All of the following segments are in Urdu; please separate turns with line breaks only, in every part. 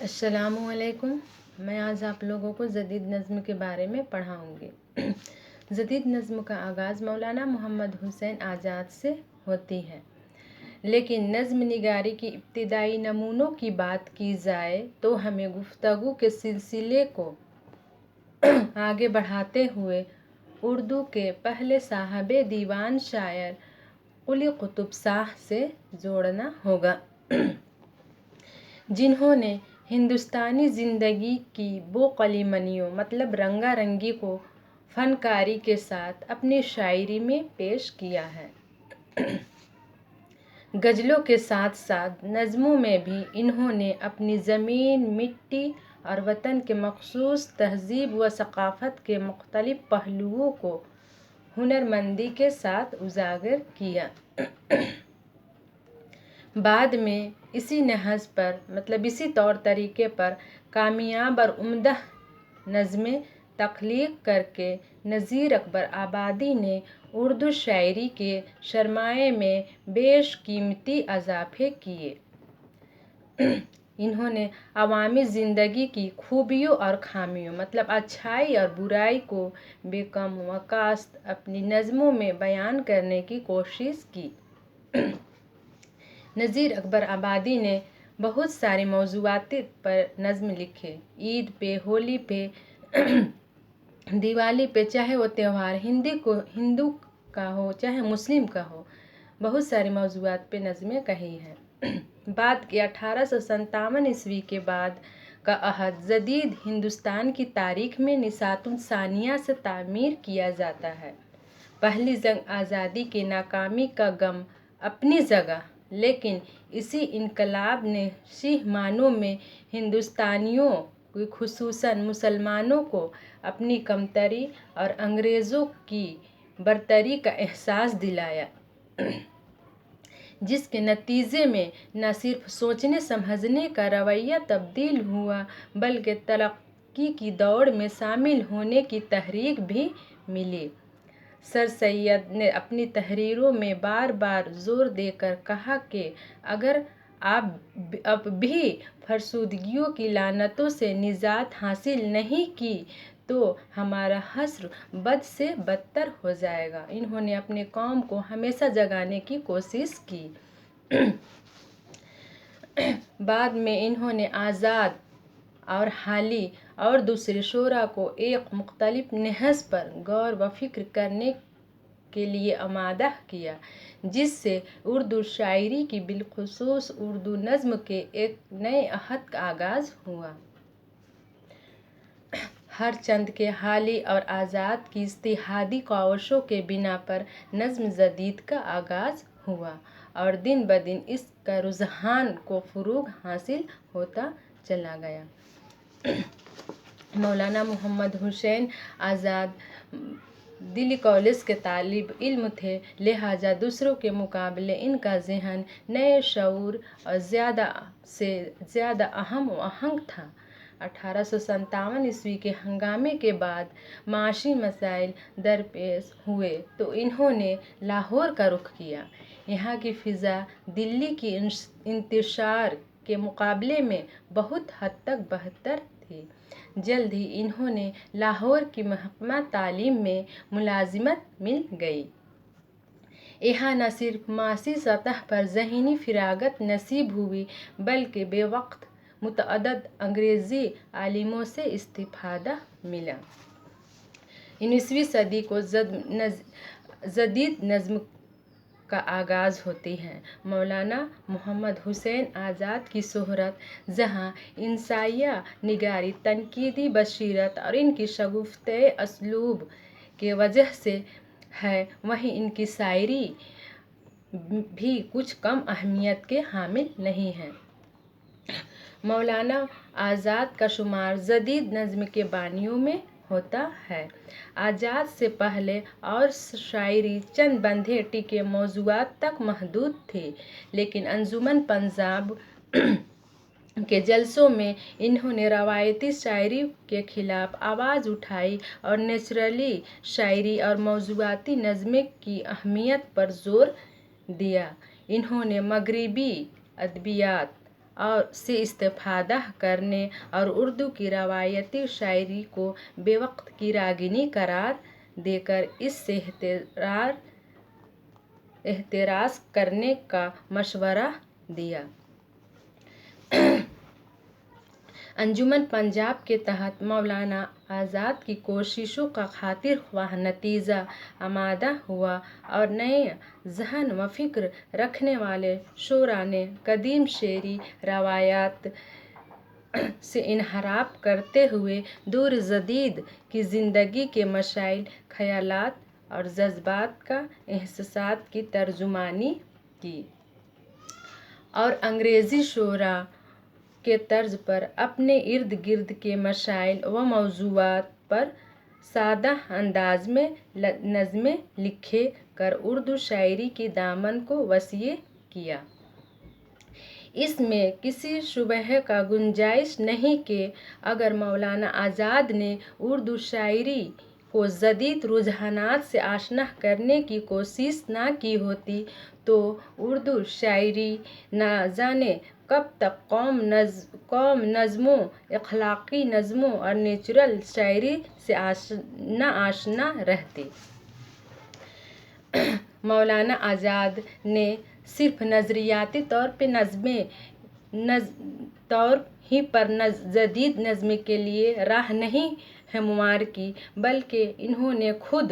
السلام علیکم۔ میں آج آپ لوگوں کو جدید نظم کے بارے میں پڑھاؤں گی۔ جدید نظم کا آغاز مولانا محمد حسین آزاد سے ہوتی ہے، لیکن نظم نگاری کی ابتدائی نمونوں کی بات کی جائے تو ہمیں گفتگو کے سلسلے کو آگے بڑھاتے ہوئے اردو کے پہلے صاحب دیوان شاعر قلی قطب شاہ سے جوڑنا ہوگا، جنہوں نے ہندوستانی زندگی کی وہ کلیمنیوں مطلب رنگا رنگی کو فنکاری کے ساتھ اپنی شاعری میں پیش کیا ہے۔ غزلوں کے ساتھ ساتھ نظموں میں بھی انہوں نے اپنی زمین، مٹی اور وطن کے مخصوص تہذیب و ثقافت کے مختلف پہلوؤں کو ہنرمندی کے ساتھ اجاگر کیا۔ بعد میں اسی نہج پر اسی طور طریقے پر کامیاب اور عمدہ نظمیں تخلیق کر کے نذیر اکبر آبادی نے اردو شاعری کے سرمایہ میں بیش قیمتی اضافے کیے۔ انہوں نے عوامی زندگی کی خوبیوں اور خامیوں اچھائی اور برائی کو بے کم و کاست اپنی نظموں میں بیان کرنے کی کوشش کی۔ نذیر اکبر آبادی نے بہت سارے موضوعات پر نظم لکھے۔ عید پہ، ہولی پہ، دیوالی پہ، چاہے وہ تہوار ہندو کا ہو چاہے مسلم کا ہو، بہت سارے موضوعات پہ نظمیں کہی ہیں۔ بعد کے 1857 کے بعد کا عہد جدید ہندوستان کی تاریخ میں نسبۃ ثانیہ سے تعمیر کیا جاتا ہے۔ پہلی جنگ آزادی کی ناکامی کا غم اپنی جگہ، لیکن اسی انقلاب نے صحیح معنوں میں ہندوستانیوں خصوصاً مسلمانوں کو اپنی کمتری اور انگریزوں کی برتری کا احساس دلایا، جس کے نتیجے میں نہ صرف سوچنے سمجھنے کا رویہ تبدیل ہوا بلکہ ترقی کی دوڑ میں شامل ہونے کی تحریک بھی ملی۔ سر سید نے اپنی تحریروں میں بار بار زور دے کر کہا کہ اگر اب بھی فرسودگیوں کی لعنتوں سے نجات حاصل نہیں کی تو ہمارا حشر بد سے بدتر ہو جائے گا۔ انہوں نے اپنی قوم کو ہمیشہ جگانے کی کوشش کی۔ بعد میں انہوں نے آزاد اور حالی اور دوسرے شعراء کو ایک مختلف نہج پر غور و فکر کرنے کے لیے آمادہ کیا، جس سے اردو شاعری کی بالخصوص اردو نظم کے ایک نئے عہد کا آغاز ہوا۔ ہر چند کے حالی اور آزاد کی اجتہادی کاوشوں کی بنا پر نظم جدید کا آغاز ہوا اور دن بدن اس کا رجحان کو فروغ حاصل ہوتا چلا گیا۔ مولانا محمد حسین آزاد دلی کالج کے طالب علم تھے، لہٰذا دوسروں کے مقابلے ان کا ذہن نئے شعور اور زیادہ سے زیادہ ہم آہنگ تھا۔ 1857 کے ہنگامے کے بعد معاشی مسائل درپیش ہوئے تو انہوں نے لاہور کا رخ کیا۔ یہاں کی فضا دلی کی انتشار کے مقابلے میں بہت حد تک بہتر تھی۔ جلد ہی انہیں لاہور کی محکمہ تعلیم میں ملازمت مل گئی۔ یہاں نہ صرف معاشی سطح پر ذہنی فراغت نصیب ہوئی بلکہ بے وقت متعدد انگریزی عالموں سے استفادہ ملا۔ 19ویں صدی کو جدید نظم کا آغاز ہوتی ہے۔ مولانا محمد حسین آزاد کی شہرت جہاں انشائیہ نگاری، تنقیدی بصیرت اور ان کی شگفتہ اسلوب کی وجہ سے ہے، وہیں ان کی شاعری بھی کچھ کم اہمیت کی حامل نہیں ہے۔ مولانا آزاد کا شمار جدید نظم کے بانیوں میں ہوتا ہے۔ آزاد سے پہلے اور شاعری چند بندھے ٹیکے موضوعات تک محدود تھی، لیکن انجمن پنجاب کے جلسوں میں انہوں نے روایتی شاعری کے خلاف آواز اٹھائی اور نیچرلی شاعری اور موضوعاتی نظم کی اہمیت پر زور دیا۔ انہوں نے مغربی ادبیات اور سے استفادہ کرنے اور اردو کی روایتی شاعری کو بے وقت کی راگنی قرار دے کر اس سے احتراز کرنے کا مشورہ دیا۔ انجمن پنجاب کے تحت مولانا آزاد کی کوششوں کا خاطر خواہ نتیجہ آمدہ ہوا اور نئے ذہن و فکر رکھنے والے شعراء نے قدیم شعری روایات سے انحراف کرتے ہوئے دور جدید کی زندگی کے مسائل، خیالات اور جذبات کا احساسات کی ترجمانی کی، اور انگریزی شعراء کے طرز پر اپنے ارد گرد کے مسائل و موضوعات پر سادہ انداز میں نظمیں لکھ کر اردو شاعری کے دامن کو وسیع کیا۔ اس میں کسی شبہ کا گنجائش نہیں کہ اگر مولانا آزاد نے اردو شاعری کو جدید رجحانات سے آشنا کرنے کی کوشش نہ کی ہوتی تو اردو شاعری نہ جانے کب تک قوم نظموں، اخلاقی نظموں اور نیچرل شاعری سے ناآشنا رہتی۔ مولانا آزاد نے صرف نظریاتی طور ہی پر جدید نظم کے لیے راہ نہیں ہموار کی، بلکہ انہوں نے خود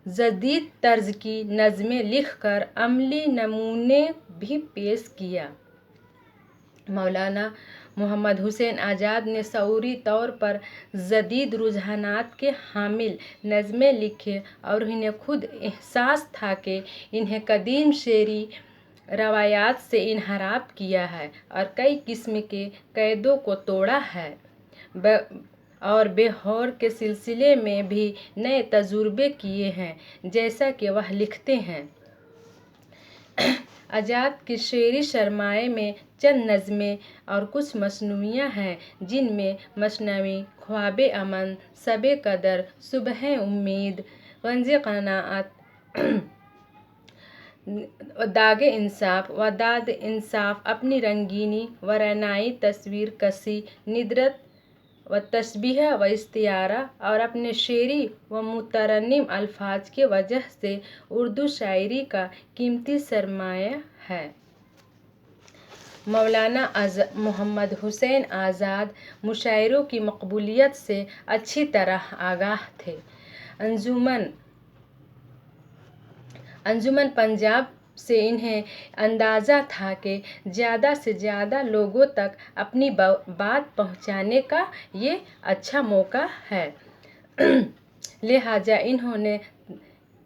جدید طرز کی نظمیں لکھ کر عملی نمونے بھی پیش کیا۔ مولانا محمد حسین آزاد نے شعوری طور پر جدید رجحانات کے حامل نظمیں لکھیں اور انہیں خود احساس تھا کہ انہیں قدیم شعری روایات سے انحراف کیا ہے اور کئی قسم کے قیدوں کو توڑا ہے، اور بہار کے سلسلے میں بھی نئے تجربے کیے ہیں، جیسا کہ وہ لکھتے ہیں۔ آزاد کے شعری سرمایہ میں چند نظمیں اور کچھ مثنویاں ہیں، جن میں مثنوی خواب امن، شب قدر، صبح امید، گنج قناعت، داد انصاف، اپنی رنگینی و رعنائی، تصویر کشی، ندرت و تشبیہ و استعارہ اور اپنے شعری و مترنم الفاظ کی وجہ سے اردو شاعری کا قیمتی سرمایہ ہے۔ مولانا محمد حسین آزاد مشاعروں کی مقبولیت سے اچھی طرح آگاہ تھے۔ انجمن پنجاب سے انہیں اندازہ تھا کہ زیادہ سے زیادہ لوگوں تک اپنی بات پہنچانے کا یہ اچھا موقع ہے، لہٰذا انہوں نے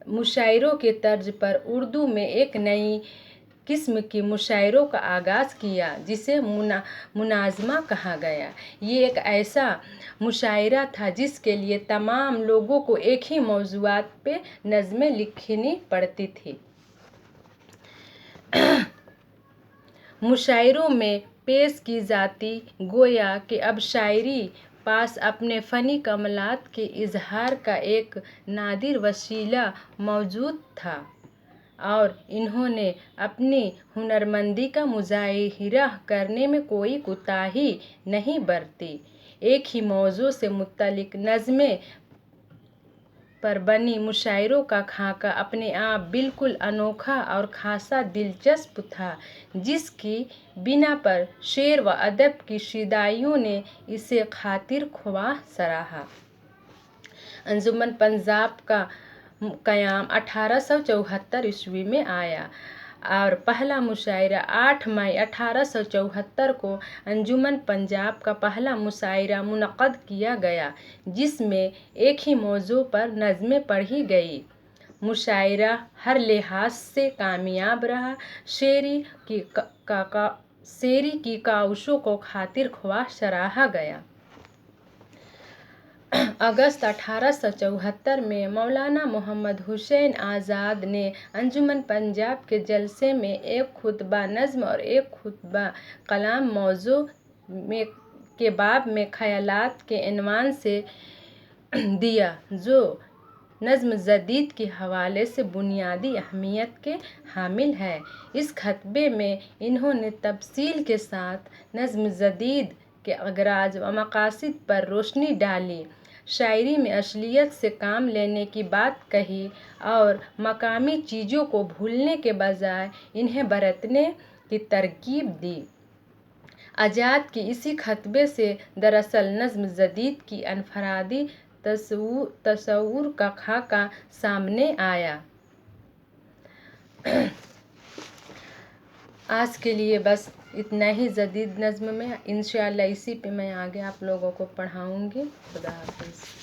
مشاعروں کے طرز پر اردو میں ایک نئی قسم کے مشاعروں کا آغاز کیا جسے مناظمہ کہا گیا۔ یہ ایک ایسا مشاعرہ تھا جس کے لیے تمام لوگوں کو ایک ہی موضوعات پہ نظمیں لکھنی پڑتی تھیں۔ مشاعروں میں پیش کی جاتی گویا کہ اب شاعری پاس اپنے فنی کمالات کے اظہار کا ایک نادر وسیلہ موجود تھا، اور انہوں نے اپنی ہنرمندی کا مظاہرہ کرنے میں کوئی کوتاہی نہیں برتی۔ ایک ہی موضوع سے متعلق نظمیں پر بنی مشاعروں کا خاکہ اپنے آپ بالکل انوکھا اور خاصا دلچسپ تھا، جس کی بنا پر شعر و ادب کی شیدائیوں نے اسے خاطر خواہ سراہا۔ انجمن پنجاب کا قیام 1874 میں آیا اور پہلا مشاعرہ 8 مئی 1874 کو انجمن پنجاب کا پہلا مشاعرہ منعقد کیا گیا، جس میں ایک ہی موضوع پر نظمیں پڑھی گئیں۔ مشاعرہ ہر لحاظ سے کامیاب رہا۔ شعری کی کاوشوں کو خاطر خواہ سراہا گیا۔ اگست 1874 میں مولانا محمد حسین آزاد نے انجمن پنجاب کے جلسے میں ایک خطبہ نظم اور ایک خطبہ کلام موضوع کے باب میں خیالات کے عنوان سے دیا، جو نظم جدید کے حوالے سے بنیادی اہمیت کے حامل ہے۔ اس خطبے میں انہوں نے تفصیل کے ساتھ نظم جدید کے اغراض و مقاصد پر روشنی ڈالی، شاعری میں اصلیت سے کام لینے کی بات کہی اور مقامی چیزوں کو بھولنے کے بجائے انہیں برتنے کی ترغیب دی۔ آزاد کے اسی خطبے سے دراصل نظم جدید کی انفرادی تصور کا خاکہ سامنے آیا۔ آج کے لیے بس اتنا ہی جدید نظم میں، انشاءاللہ اسی پہ میں آگے آپ لوگوں کو پڑھاؤں گی۔ خدا حافظ۔